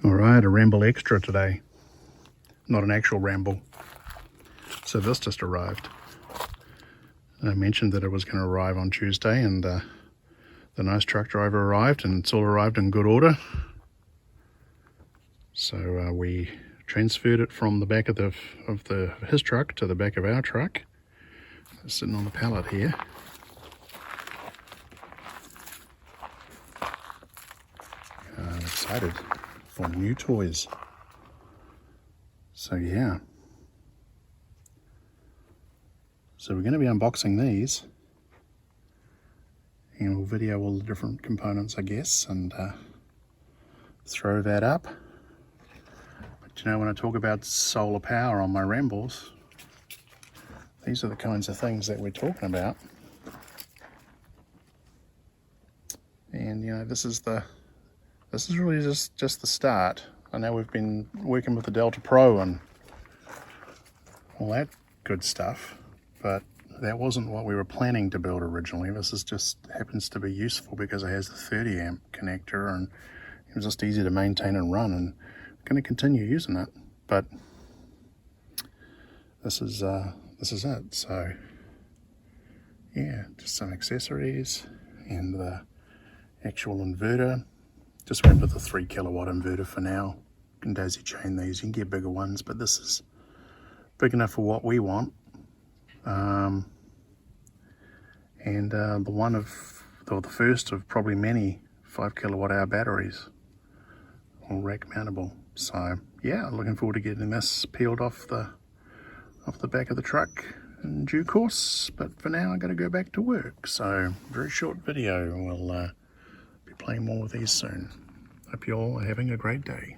Alright, a ramble extra today. Not an actual ramble. So this just arrived. I mentioned that it was going to arrive on Tuesday, and the nice truck driver arrived, and it's all arrived in good order. So we transferred it from the back of his truck to the back of our truck. It's sitting on the pallet here. I'm excited for new toys. So yeah. So we're going to be unboxing these, and we'll video all the different components, I guess, and throw that up. But you know, when I talk about solar power on my rambles, these are the kinds of things that we're talking about. And you know, this is really just the start. I know we've been working with the Delta Pro and all that good stuff, but that wasn't what we were planning to build originally. This is just happens to be useful because it has the 30 amp connector, and it was just easy to maintain and run, and I'm going to continue using it. But this is it. So yeah, just some accessories and the actual inverter. Just went with the 3 kilowatt inverter for now. You can daisy chain these, you can get bigger ones, but this is big enough for what we want. The first of probably many 5 kilowatt hour batteries, all rack mountable. So yeah, looking forward to getting this peeled off the back of the truck in due course. But for now, I got to go back to work. So very short video. We'll be playing more with these soon. Hope you all are having a great day.